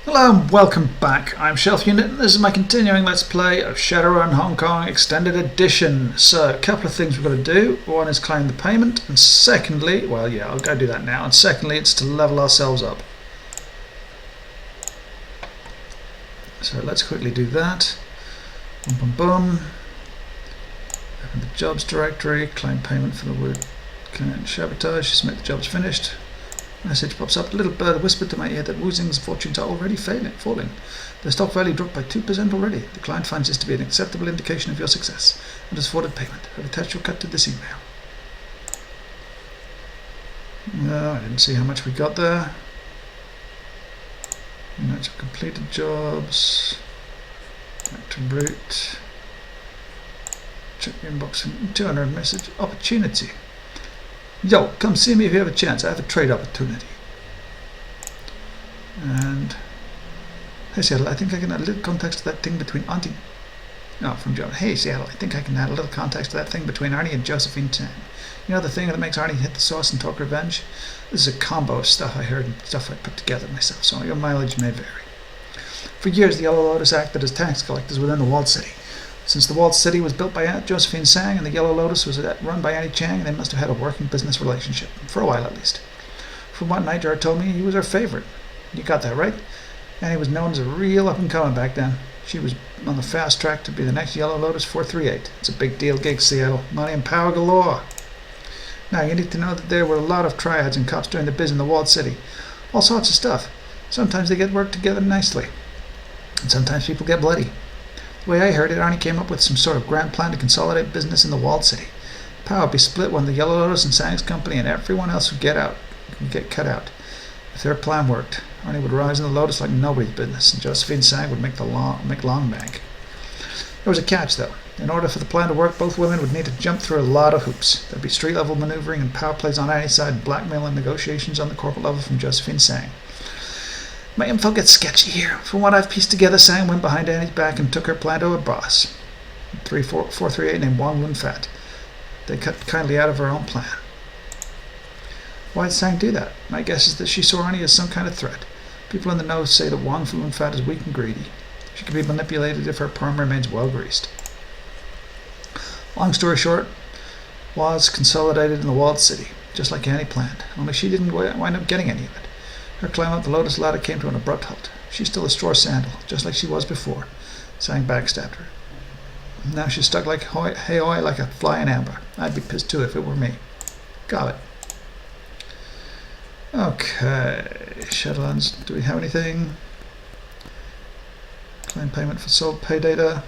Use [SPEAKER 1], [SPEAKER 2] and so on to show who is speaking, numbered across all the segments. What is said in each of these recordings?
[SPEAKER 1] Hello and welcome back. I'm Shelf Unit and this is my continuing Let's Play of Shadowrun Hong Kong Extended Edition. So, a couple of things we've got to do. One is claim the payment, and secondly, well yeah, I'll go do that now, and secondly it's to level ourselves up. So let's quickly do that. Boom boom boom. Open the jobs directory, claim payment for the word sabotage, submit the jobs finished. Message pops up. A little bird whispered to my ear that Wu Xing's fortunes are already falling. The stock value dropped by 2% already. The client finds this to be an acceptable indication of your success and has forwarded payment. I've attached your cut to this email. No, I didn't see how much we got there. Match of completed jobs. Back to root. Check your inbox. 200 message opportunity. Yo, come see me if you have a chance. I have a trade opportunity. And hey Seattle, I think I can add a little context to that thing between Auntie. No, from Joe. Hey Seattle, I think I can add a little context to that thing between Arnie and Josephine Tang. You know the thing that makes Arnie hit the sauce and talk revenge? This is a combo of stuff I heard and stuff I put together myself, so your mileage may vary. For years, the Yellow Lotus acted as tax collectors within the walled city. Since the walled city was built by Josephine Sang and the Yellow Lotus was run by Annie Chang, they must have had a working business relationship, for a while at least. From what Nightjar told me, he was her favorite. You got that right? Annie was known as a real up-and-coming back then. She was on the fast track to be the next Yellow Lotus 438. It's a big deal gig, Seattle. Money and power galore. Now, you need to know that there were a lot of triads and cops doing the biz in the walled city. All sorts of stuff. Sometimes they get worked together nicely. And sometimes people get bloody. The way I heard it, Arnie came up with some sort of grand plan to consolidate business in the walled city. Power would be split when the Yellow Lotus and Sang's company and everyone else would get cut out. If their plan worked, Arnie would rise in the Lotus like nobody's business, and Josephine Sang would make long bank. There was a catch, though. In order for the plan to work, both women would need to jump through a lot of hoops. There'd be street-level maneuvering and power plays on Annie's side, and blackmail and negotiations on the corporate level from Josephine Sang. My info gets sketchy here. From what I've pieced together, Sang went behind Annie's back and took her plan to her boss, 438 named Wang Lun Fat. They cut kindly out of her own plan. Why did Sang do that? My guess is that she saw Annie as some kind of threat. People in the know say that Wang Lun Fat is weak and greedy. She can be manipulated if her perm remains well greased. Long story short, was consolidated in the walled city, just like Annie planned, only she didn't wind up getting any of it. Her climb up the Lotus ladder came to an abrupt halt. She's still a straw sandal, just like she was before. Sang backstabbed her. Now she's stuck like hey like a fly in amber. I'd be pissed too if it were me. Got it. Okay, Shadowlands, do we have anything? Claim payment for sold pay data.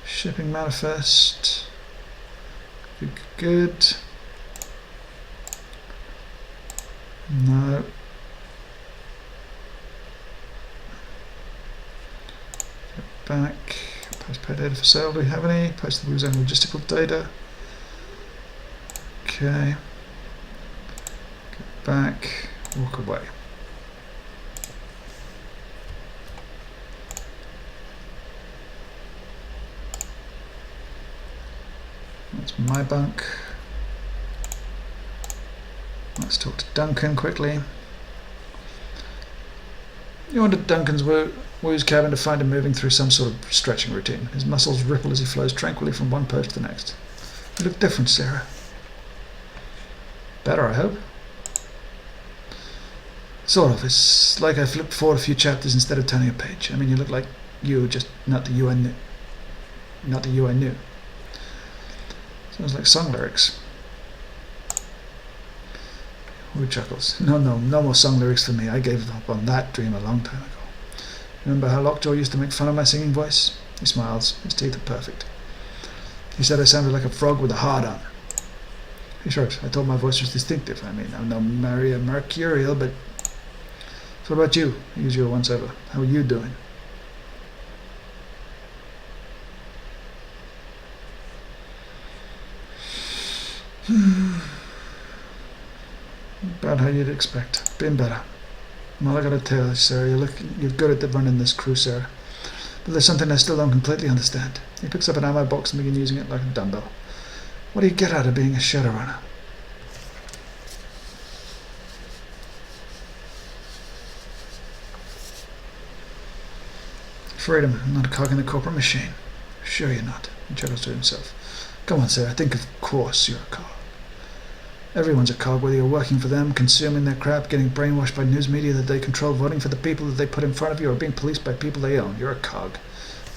[SPEAKER 1] Shipping manifest. Good. No. Get back. Post pay data for sale. Do we have any? Post the Wu Zone logistical data. Okay. Get back. Walk away. That's my bunk. Let's talk to Duncan quickly. You wanted Duncan's Wu's cabin to find him moving through some sort of stretching routine. His muscles ripple as he flows tranquilly from one pose to the next. You look different, Sarah. Better, I hope. Sort of. It's like I flipped forward a few chapters instead of turning a page. I mean, you look like you, just not the you I knew. Not the you I knew. Sounds like song lyrics. Wu chuckles. No more song lyrics for me. I gave up on that dream a long time ago. Remember how Lockjaw used to make fun of my singing voice? He smiles. His teeth are perfect. He said I sounded like a frog with a hard on. He shrugs. I told my voice was distinctive. I mean, I'm no Maria Mercurial, but... So what about you? I use you once over. How are you doing? About how you'd expect. Been better. All I gotta tell you, Sarah, you're good at running this crew, Sarah. But there's something I still don't completely understand. He picks up an ammo box and begins using it like a dumbbell. What do you get out of being a Shadowrunner? Freedom, not a cog in the corporate machine. Sure you're not, he chuckles to himself. Come on, Sarah, think of course you're a cog. Everyone's a cog, whether you're working for them, consuming their crap, getting brainwashed by news media that they control, voting for the people that they put in front of you, or being policed by people they own. You're a cog.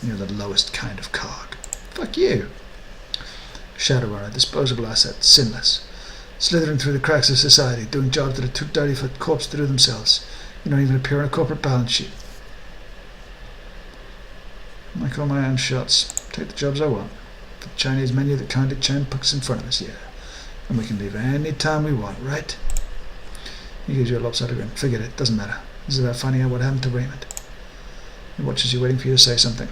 [SPEAKER 1] And you're the lowest kind of cog. Fuck you. Shadowrun, a disposable asset, sinless. Slithering through the cracks of society, doing jobs that are too dirty for corps to do themselves. You don't even appear on a corporate balance sheet. I call my own shots. Take the jobs I want. The Chinese menu that kindly Chen puts in front of us, yeah. And we can leave any time we want, right? He gives you a lopsided grin. Forget it, doesn't matter. This is about finding out what happened to Raymond. He watches you, waiting for you to say something.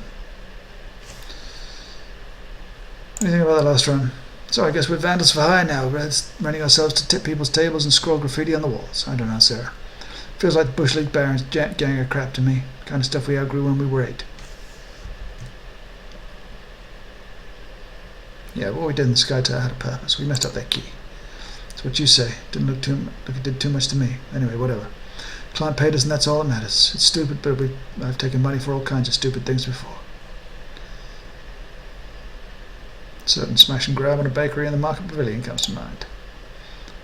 [SPEAKER 1] What do you think about the last run? So I guess we're vandals for hire now, running ourselves to tip people's tables and scroll graffiti on the walls. I don't know, Sarah. Feels like the Bush League Barons gang of crap to me. Kind of stuff we outgrew when we were 8. Yeah, what we did in the Sky Tower had a purpose. We messed up their key. That's what you say. Didn't look it did too much to me. Anyway, whatever. Client paid us and that's all that matters. It's stupid, but I've taken money for all kinds of stupid things before. Certain smash and grab on a bakery in the Market Pavilion comes to mind.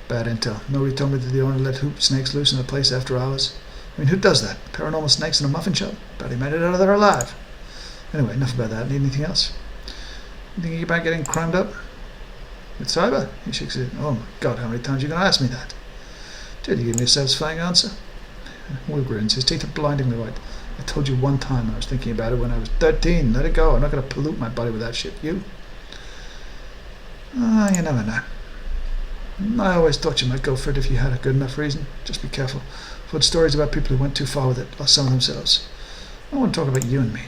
[SPEAKER 1] Bad intel. Nobody told me that the owner let hoop snakes loose in the place after hours. I mean, who does that? Paranormal snakes in a muffin shop? But he made it out of there alive. Anyway, enough about that. Need anything else? You thinking about getting crimed up? With cyber? He shakes his head. Oh my god, how many times are you going to ask me that? Did you give me a satisfying answer? Will grins. His teeth are blindingly white. I told you one time I was thinking about it when I was 13. Let it go. I'm not going to pollute my body with that shit. You? You never know. I always thought you might go for it if you had a good enough reason. Just be careful. I've heard stories about people who went too far with it, lost some of themselves. I want to talk about you and me.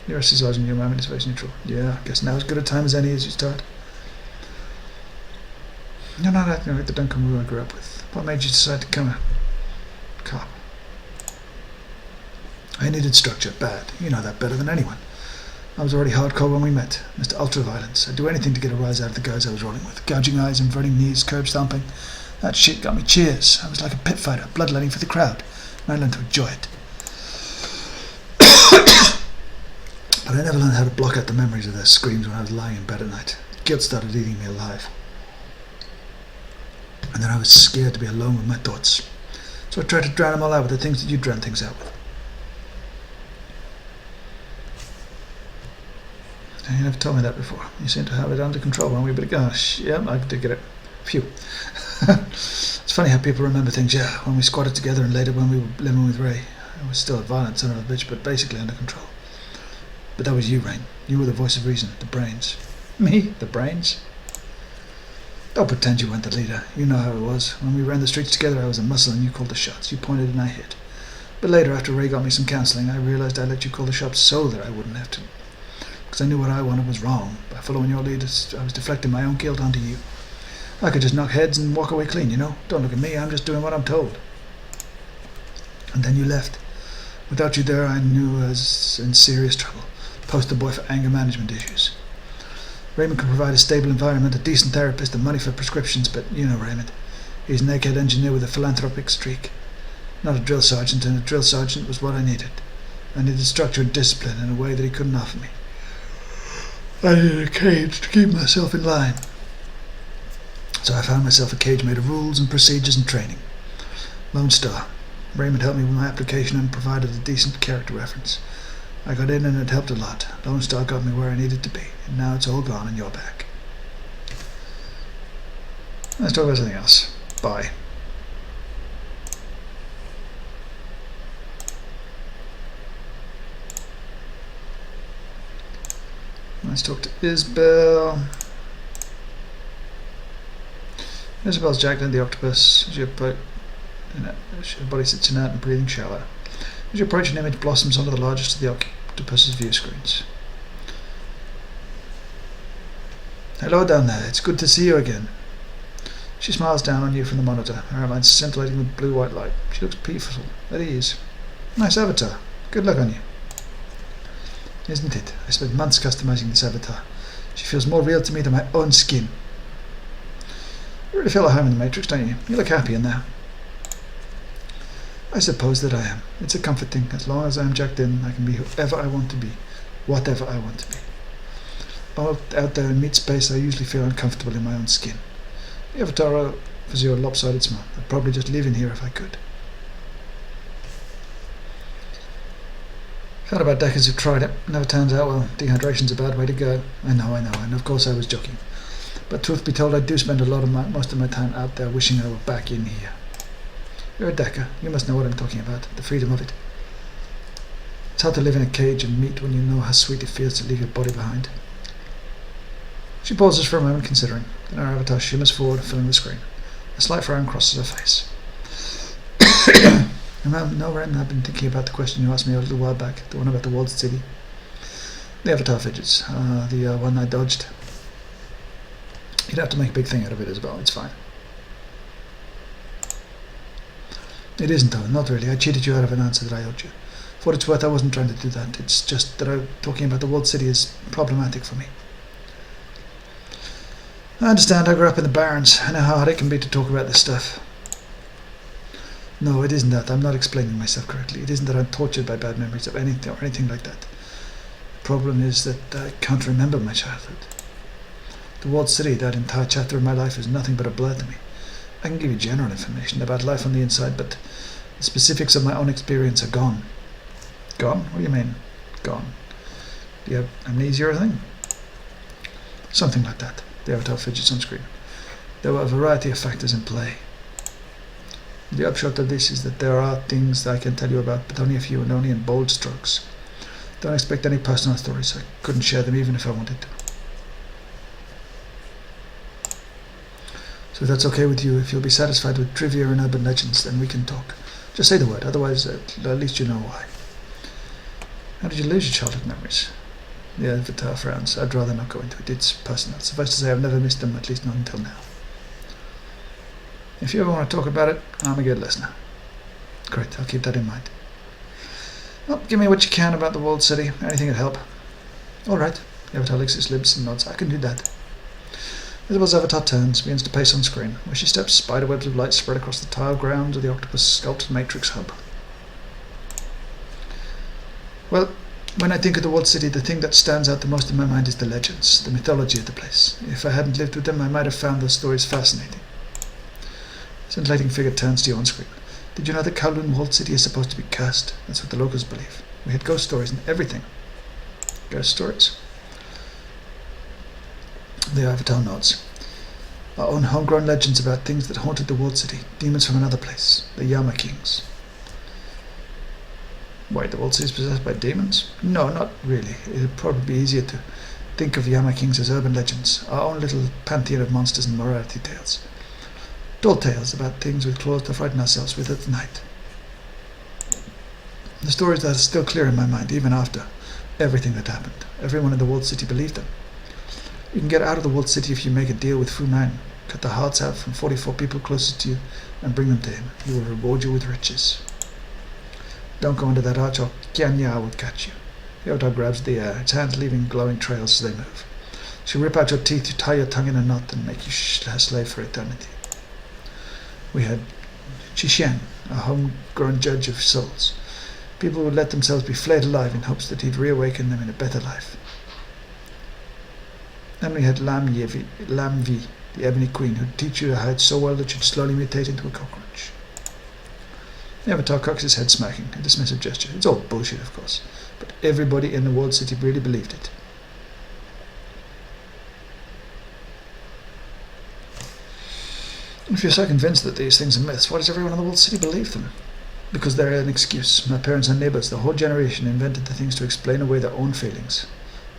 [SPEAKER 1] He rests his eyes on you a moment, his face neutral. Yeah, I guess now as good a time as any as you start. You're not acting like the Duncan Wu I grew up with. What made you decide to become a cop? I needed structure, bad. You know that better than anyone. I was already hardcore when we met. Mr. Ultraviolence. I'd do anything to get a rise out of the guys I was rolling with. Gouging eyes, inverting knees, curb stomping. That shit got me cheers. I was like a pit fighter, bloodletting for the crowd. And I learned to enjoy it. But I never learned how to block out the memories of their screams when I was lying in bed at night. Guilt started eating me alive. And then I was scared to be alone with my thoughts. So I tried to drown them all out with the things that you drown things out with. You never told me that before. You seem to have it under control when we were gosh, yeah, I did get it. Phew. It's funny how people remember things, yeah, when we squatted together and later when we were living with Ray. I was still a violent son of a bitch, but basically under control. But that was you, Rain. You were the voice of reason, the brains. Me? The brains? Don't pretend you weren't the leader. You know how it was. When we ran the streets together, I was a muscle and you called the shots. You pointed and I hit. But later, after Ray got me some counselling, I realised I let you call the shots so that I wouldn't have to. Because I knew what I wanted was wrong. By following your lead, I was deflecting my own guilt onto you. I could just knock heads and walk away clean, you know? Don't look at me, I'm just doing what I'm told. And then you left. Without you there, I knew I was in serious trouble. Poster boy for anger management issues. Raymond could provide a stable environment, a decent therapist, and money for prescriptions, but you know Raymond. He's a naked engineer with a philanthropic streak. Not a drill sergeant, and a drill sergeant was what I needed. I needed structure and discipline in a way that he couldn't offer me. I needed a cage to keep myself in line. So I found myself a cage made of rules and procedures and training. Lone Star. Raymond helped me with my application and provided a decent character reference. I got in and it helped a lot. Lone Star got me where I needed to be, and now it's all gone and you're back. Let's talk about something else. Bye. Let's talk to Isabel. Isabel's jacked in the octopus. Her body sits in and breathing shallow. As you approach, an image blossoms onto the largest of the octopus's view screens. Hello down there, it's good to see you again. She smiles down on you from the monitor, her eyelids scintillating with blue-white light. She looks peaceful, at ease. Nice avatar. Good luck on you. Isn't it? I spent months customizing this avatar. She feels more real to me than my own skin. You really feel at home in the Matrix, don't you? You look happy in there. I suppose that I am. It's a comfort thing. As long as I'm jacked in, I can be whoever I want to be, whatever I want to be. Out there in meat space, I usually feel uncomfortable in my own skin. The Avatar offers you a lopsided smile. I'd probably just live in here if I could. I've heard about deckers who've tried it. Never turns out well. Dehydration's a bad way to go. I know, and of course I was joking. But truth be told, I do spend most of my time out there wishing I were back in here. You're a decker. You must know what I'm talking about. The freedom of it. It's hard to live in a cage and meat when you know how sweet it feels to leave your body behind. She pauses for a moment, considering. Then her avatar shimmers forward, filling the screen. A slight frown crosses her face. No, Ren, I've been thinking about the question you asked me a little while back, the one about the walled city. The avatar fidgets. The one I dodged. You'd have to make a big thing out of it as well. It's fine. It isn't, though. Not really. I cheated you out of an answer that I owed you. For what it's worth, I wasn't trying to do that. It's just that talking about the walled city is problematic for me. I understand. I grew up in the Barrens. I know how hard it can be to talk about this stuff. No, it isn't that. I'm not explaining myself correctly. It isn't that I'm tortured by bad memories of anything or anything like that. The problem is that I can't remember my childhood. The walled city, that entire chapter of my life, is nothing but a blur to me. I can give you general information about life on the inside, but the specifics of my own experience are gone. Gone? What do you mean, gone? Do you have amnesia or anything? Something like that. The avatar fidgets on screen. There were a variety of factors in play. The upshot of this is that there are things that I can tell you about, but only a few and only in bold strokes. Don't expect any personal stories. I couldn't share them even if I wanted to. So if that's okay with you, if you'll be satisfied with trivia and urban legends, then we can talk. Just say the word, otherwise at least you know why. How did you lose your childhood memories? The avatar frowns. I'd rather not go into it. It's personal. Suffice to say, I've never missed them, at least not until now. If you ever want to talk about it, I'm a good listener. Great, I'll keep that in mind. Well, give me what you can about the walled city. Anything would help. All right. The avatar licks its lips and nods. I can do that. Isabel's avatar turns, begins to pace on screen, where she steps spiderwebs of light spread across the tiled grounds of the octopus sculpted matrix hub. Well, when I think of the walled city, the thing that stands out the most in my mind is the legends, the mythology of the place. If I hadn't lived with them, I might have found those stories fascinating. The scintillating figure turns to you on screen. Did you know that Kowloon walled city is supposed to be cursed? That's what the locals believe. We had ghost stories and everything. Ghost stories? The avatar nods. Our own homegrown legends about things that haunted the walled city. Demons from another place. The Yama Kings. Wait, the walled city is possessed by demons? No, not really. It would probably be easier to think of Yama Kings as urban legends. Our own little pantheon of monsters and morality tales. Dull tales about things with claws to frighten ourselves with at night. The stories that are still clear in my mind, even after everything that happened. Everyone in the walled city believed them. You can get out of the walled city if you make a deal with Fu Man. Cut the hearts out from 44 people closest to you and bring them to him. He will reward you with riches. Don't go into that arch or Kianya will catch you. The avatar grabs the air, its hands leaving glowing trails as they move. She'll rip out your teeth to tie your tongue in a knot and make you a slave for eternity. We had Chishen, a homegrown judge of souls. People would let themselves be flayed alive in hopes that he'd reawaken them in a better life. Then we had Lam Vi, the ebony queen, who'd teach you to hide so well that you'd slowly mutate into a cockroach. The avatar cocks his head, smacking, a dismissive gesture. It's all bullshit, of course, but everybody in the walled city really believed it. If you're so convinced that these things are myths, why does everyone in the walled city believe them? Because they're an excuse. My parents and neighbours, the whole generation, invented the things to explain away their own feelings.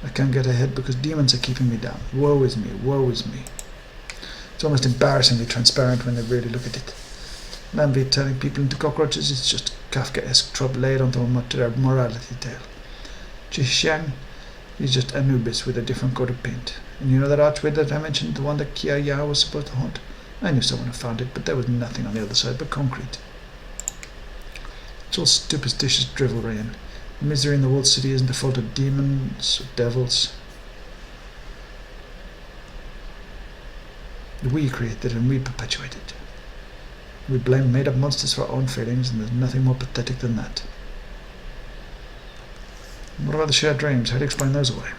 [SPEAKER 1] I can't get ahead because demons are keeping me down. Woe is me, woe is me. It's almost embarrassingly transparent when they really look at it. Lambi turning people into cockroaches is just a Kafkaesque trope laid onto a morality tale. Chishan is just Anubis with a different coat of paint. And you know that archway that I mentioned, the one that Kia Ya was supposed to haunt? I knew someone had found it, but there was nothing on the other side but concrete. It's all superstitious drivel, Ryan. The misery in the walled city isn't the fault of demons or devils. We created and we perpetuated. We blame made-up monsters for our own failings, and there's nothing more pathetic than that. What about the shared dreams? How do you explain those away?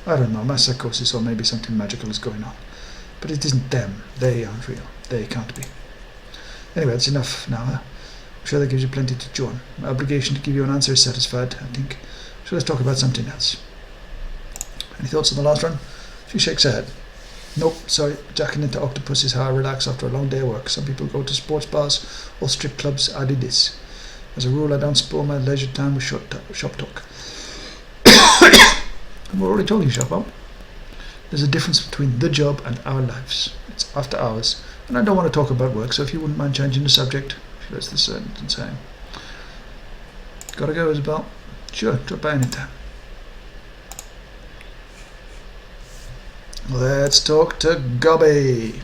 [SPEAKER 1] I don't know, mass psychosis or maybe something magical is going on. But it isn't them. They aren't real. They can't be. Anyway, that's enough now. I'm sure that gives you plenty to chew on. My obligation to give you an answer is satisfied, I think. So let's talk about something else. Any thoughts on the last run? She shakes her head. Nope, sorry. Jacking into octopus is how I relax after a long day of work. Some people go to sports bars or strip clubs. I do this. As a rule, I don't spoil my leisure time with shop talk. We're already talking shop, aren't we? There's a difference between the job and our lives. It's after hours, and I don't want to talk about work, so if you wouldn't mind changing the subject. She lets the sentence hang. Gotta go, Isabel? Sure, drop by anytime. Let's talk to Gobby.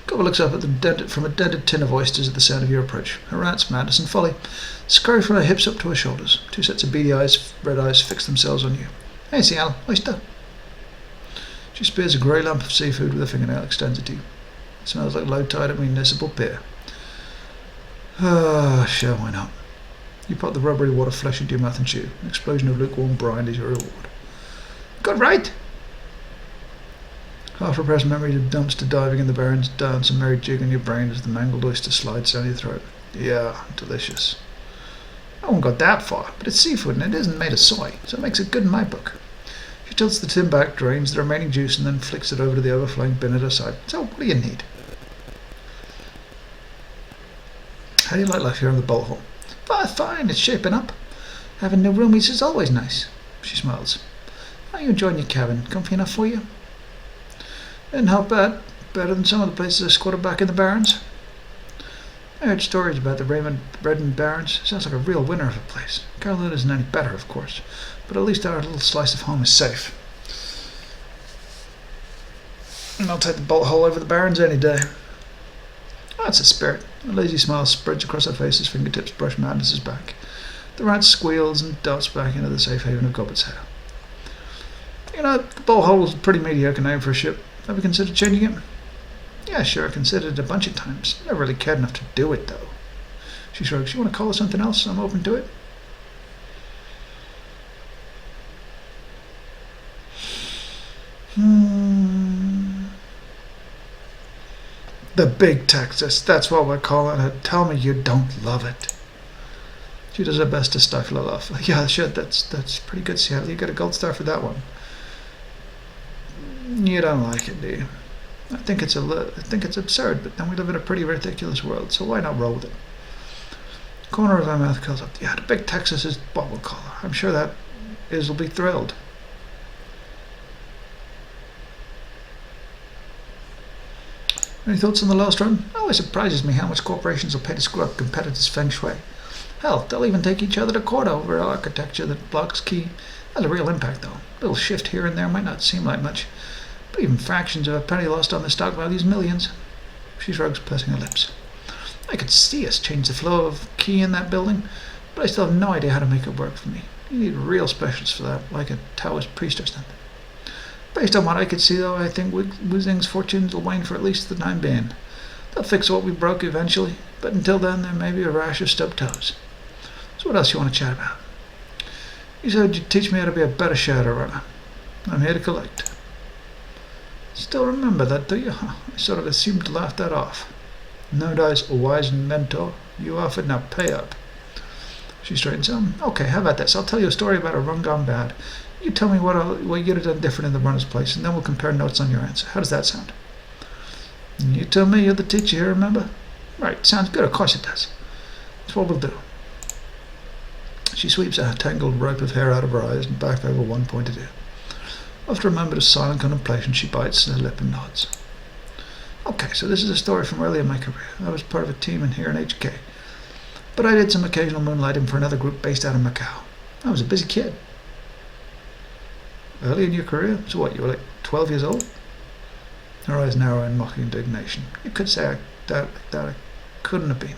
[SPEAKER 1] Gobby looks up at from a dented tin of oysters at the sound of your approach. Her rants, madness and folly scurry from her hips up to her shoulders. Two sets of beady eyes, red eyes, fix themselves on you. Hey, Seattle, oyster. She spears a grey lump of seafood with a fingernail, extends it to you. It smells like low tide at municipal pier. Sure, why not? You pop the rubbery water flesh into your mouth and chew. An explosion of lukewarm brine is your reward. Good right! Half repressed memory dumps to diving in the barrens, dance a merry jig in your brain as the mangled oyster slides down your throat. Yeah, delicious. I won't go that far, but it's seafood and it isn't made of soy, so it makes it good in my book. She tilts the tin back, drains the remaining juice, and then flicks it over to the overflowing bin at her side. So, what do you need? How do you like life here in the bolt hole? Fine, it's shaping up. Having new roomies is always nice. She smiles. How are you enjoying your cabin? Comfy enough for you? Didn't help bad. Better than some of the places I squatted back in the Barrens. I heard stories about the Raymond Redden Barrens. Sounds like a real winner of a place. Carolina isn't any better, of course, but at least our little slice of home is safe. And I'll take the bolt hole over the Barrens any day. That's a spirit. A lazy smile spreads across her face as fingertips brush Madness's back. The rat squeals and darts back into the safe haven of Gobbett's hair. You know, the bolt hole is a pretty mediocre name for a ship. Have you considered changing it? Yeah, sure, I considered it a bunch of times. Never really cared enough to do it, though. She shrugs. You want to call it something else? I'm open to it. The Big Texas. That's what we're calling it. Tell me you don't love it. She does her best to stifle a laugh. Yeah, sure, that's pretty good, Seattle. You got a gold star for that one. You don't like it, do you? I think it's absurd, but then we live in a pretty ridiculous world, so why not roll with it? Corner of my mouth curls up. Yeah, the Big Texas is what we'll call her. I'm sure that Iz will be thrilled. Any thoughts on the last run? It always surprises me how much corporations will pay to screw up competitors' feng shui. Hell, they'll even take each other to court over architecture that blocks key. Has a real impact, though. A little shift here and there might not seem like much, but even fractions of a penny lost on the stock value's millions. She shrugs, pursing her lips. I could see us change the flow of key in that building, but I still have no idea how to make it work for me. You need a real specialist for that, like a Taoist priest or something. Based on what I could see, though, I think Wu Zing's fortunes will wane for at least the time being. They'll fix what we broke eventually, but until then there may be a rash of stubbed toes. So what else you want to chat about? You said you'd teach me how to be a better Shadowrunner. I'm here to collect. Still remember that, do you? I sort of assumed to laugh that off. No dice, a wise mentor. You offered, now pay up. She straightens up. Okay, how about this? I'll tell you a story about a run gone bad. You tell me what you'd have done different in the runner's place, and then we'll compare notes on your answer. How does that sound? You tell me, you're the teacher here, remember? Right, sounds good, of course it does. That's what we'll do. She sweeps a tangled rope of hair out of her eyes and back over one pointed ear. After a moment of silent contemplation, she bites her lip and nods. Okay, so this is a story from early in my career. I was part of a team in here in HK, but I did some occasional moonlighting for another group based out of Macau. I was a busy kid. Early in your career? So what, you were like 12 years old? Her eyes narrow in mocking indignation. You could say that I couldn't have been.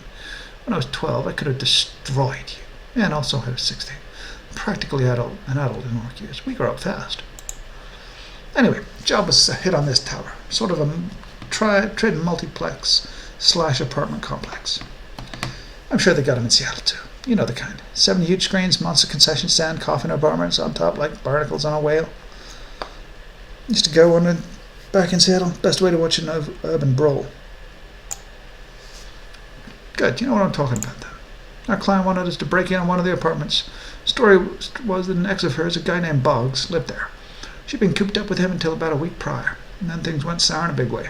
[SPEAKER 1] When I was 12, I could have destroyed you. And also I was 16. Practically an adult in work years. We grow up fast. Anyway, job was a hit on this tower. Sort of a trade multiplex slash apartment complex. I'm sure they got them in Seattle too. You know the kind. 7 huge screens, monster concession stand, coffin apartments on top like barnacles on a whale. Used to go on back in Seattle. Best way to watch an urban brawl. Good, you know what I'm talking about then. Our client wanted us to break in on one of the apartments. Story was that an ex of hers, a guy named Boggs, lived there. She'd been cooped up with him until about a week prior, and then things went sour in a big way.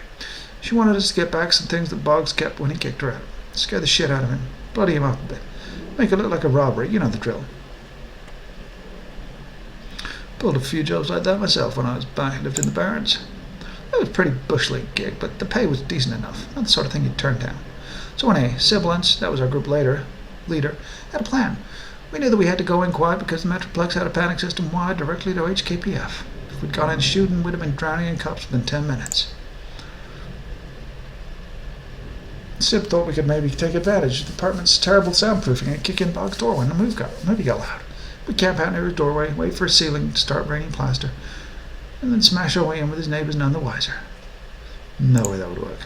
[SPEAKER 1] She wanted us to get back some things that Boggs kept when he kicked her out. Scare the shit out of him, bloody him up a bit, make it look like a robbery, you know the drill. Pulled a few jobs like that myself when I was back, lived in the Barrens. It was a pretty bush league gig, but the pay was decent enough, not the sort of thing you'd turn down. So when a sibilance, that was our group leader, had a plan. We knew that we had to go in quiet because the Metroplex had a panic system wired directly to HKPF. If we'd gone in shooting, we'd have been drowning in cops within 10 minutes. Sib thought we could maybe take advantage of the apartment's terrible soundproofing and kick in Boggs' door when the movie got loud. We'd camp out near his doorway, wait for his ceiling to start raining plaster, and then smash our way in with his neighbors none the wiser. No way that would work.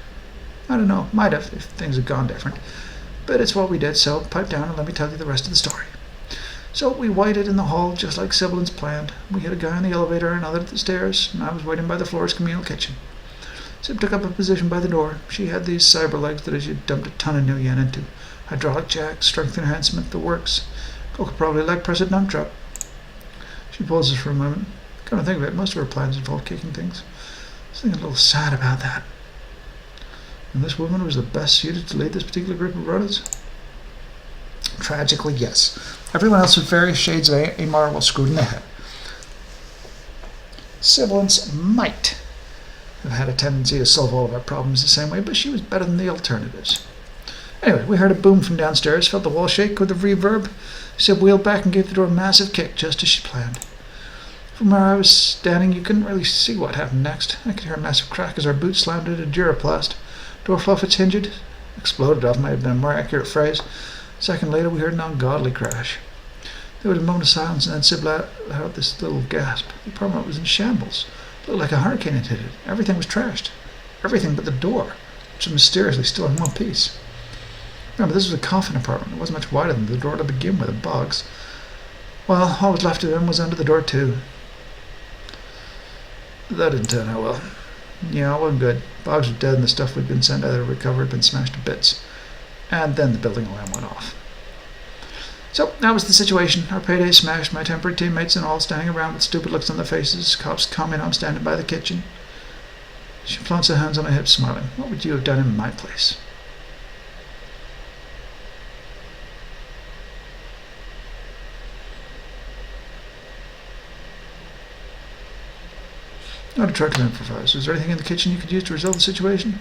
[SPEAKER 1] I don't know, might have if things had gone different. But it's what we did, so pipe down and let me tell you the rest of the story. So we waited in the hall just like sibilance planned. We had a guy on the elevator and another at the stairs, and I was waiting by the floor's communal kitchen. Sib took up a position by the door. She had these cyber legs that as you dumped a ton of new yen into. Hydraulic jacks, strength enhancement, the works. Girl could probably leg press a dump truck. She pauses for a moment. Come to think of it, most of her plans involve kicking things. I was thinking a little sad about that. And this woman was the best suited to lead this particular group of runners? Tragically, yes. Everyone else with various shades of amoral was screwed in the head. Sibilance might have had a tendency to solve all of our problems the same way, but she was better than the alternatives. Anyway, we heard a boom from downstairs, felt the wall shake with the reverb. Sib wheeled back and gave the door a massive kick, just as she planned. From where I was standing, you couldn't really see what happened next. I could hear a massive crack as our boots slammed into Duraplast. Door fluff its hinged. Exploded off might have been a more accurate phrase. A second later, we heard an ungodly crash. There was a moment of silence, and then Sib let out this little gasp. The apartment was in shambles. It looked like a hurricane had hit it. Everything was trashed. Everything but the door, which was mysteriously still in one piece. Remember, this was a coffin apartment. It wasn't much wider than the door to begin with, Boggs. Well, all was left of him was under the door, too. But that didn't turn out well. Yeah, it wasn't good. Boggs was dead, and the stuff we'd been sent out to recover had been smashed to bits. And then the building alarm went off. So, that was the situation. Our payday smashed, my temporary teammates and all standing around with stupid looks on their faces, cops comment I'm standing by the kitchen. She plants her hands on her hips, smiling. What would you have done in my place? Not a truck to improvise. Was there anything in the kitchen you could use to resolve the situation?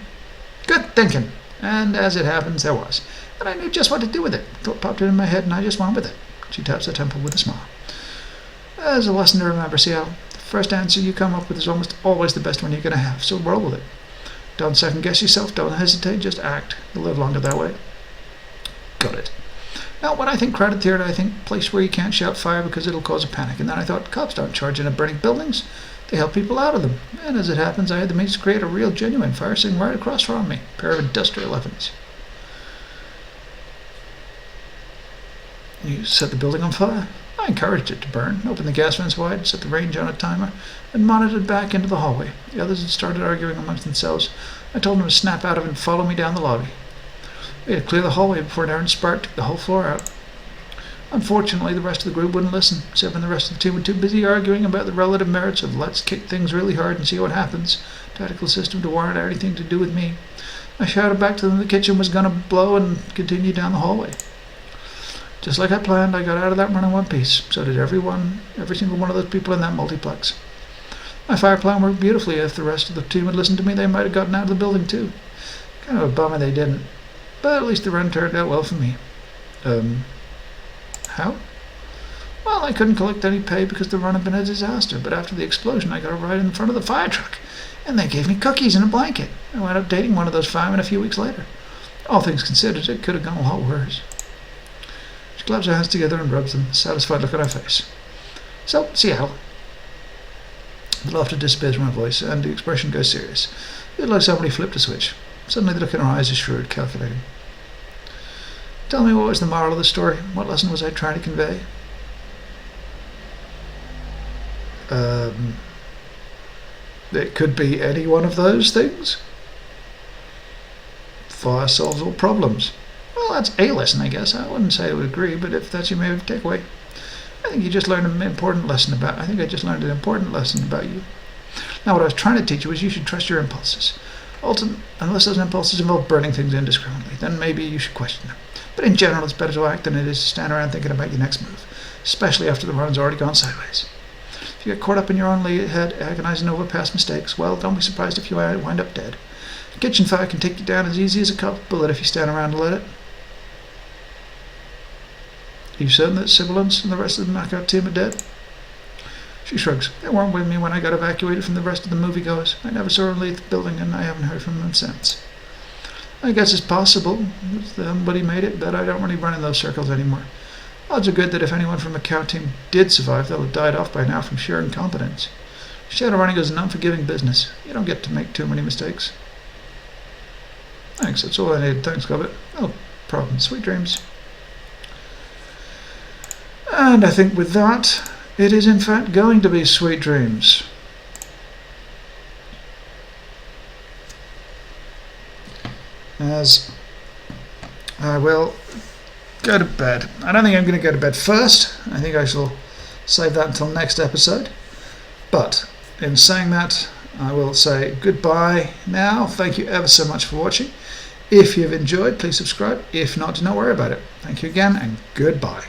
[SPEAKER 1] Good thinking. And as it happens, there was. And I knew just what to do with it. Thought popped it in my head, and I just went with it. She taps her temple with a smile. There's a lesson to remember, Seattle. The first answer you come up with is almost always the best one you're going to have, so roll with it. Don't second guess yourself, don't hesitate, just act. You'll live longer that way. Got it. Now, when I think crowded theater, I think place where you can't shout fire because it'll cause a panic. And then I thought, cops don't charge into burning buildings. They help people out of them. And as it happens, I had the means to create a real, genuine fire sitting right across from me. A pair of industrial ovens. You set the building on fire? I encouraged it to burn, opened the gas vents wide, set the range on a timer, and monitored back into the hallway. The others had started arguing amongst themselves. I told them to snap out of it and follow me down the lobby. We had to clear the hallway before an errant spark took the whole floor out. Unfortunately, the rest of the group wouldn't listen. Sib and the rest of the team were too busy arguing about the relative merits of let's kick things really hard and see what happens, tactical system to warrant anything to do with me. I shouted back to them the kitchen was going to blow and continued down the hallway. Just like I planned, I got out of that run in one piece. So did every single one of those people in that multiplex. My fire plan worked beautifully. If the rest of the team had listened to me, they might have gotten out of the building too. Kind of a bummer they didn't. But at least the run turned out well for me. How? Well, I couldn't collect any pay because the run had been a disaster, but after the explosion I got a ride in front of the fire truck, and they gave me cookies and a blanket. I wound up dating one of those firemen a few weeks later. All things considered, it could have gone a lot worse. She claps her hands together and rubs them, a satisfied look on her face. So, Seattle. The laughter disappears from her voice, and the expression goes serious. It's like somebody flipped a switch. Suddenly the look in her eyes is shrewd, calculating. Tell me, what was the moral of the story? What lesson was I trying to convey? It could be any one of those things. Fire solves all problems. Well, that's a lesson, I guess. I wouldn't say I would agree, but if that's your main takeaway, I think you just learned an important lesson about. I think I just learned an important lesson about you. Now, what I was trying to teach you was you should trust your impulses. Unless those impulses involve burning things indiscriminately, then maybe you should question them. But in general, it's better to act than it is to stand around thinking about your next move, especially after the run's already gone sideways. If you get caught up in your own head, agonizing over past mistakes, well, don't be surprised if you wind up dead. A kitchen fire can take you down as easy as a cop bullet if you stand around and let it. Are you certain that Sibilance and the rest of the knockout team are dead? She shrugs. They weren't with me when I got evacuated from the rest of the moviegoers. I never saw them leave the building, and I haven't heard from them since. I guess it's possible, if somebody made it, that I don't really run in those circles anymore. Odds are good that if anyone from the COW team did survive, they'll have died off by now from sheer incompetence. Shadowrunning is an unforgiving business. You don't get to make too many mistakes. Thanks, that's all I needed. Thanks, Cobbett. No problem. Sweet dreams. And I think with that, it is in fact going to be sweet dreams. As I will go to bed. I don't think I'm going to go to bed first. I think I shall save that until next episode. But in saying that, I will say goodbye now. Thank you ever so much for watching. If you've enjoyed, please subscribe. If not, do not worry about it. Thank you again, and goodbye.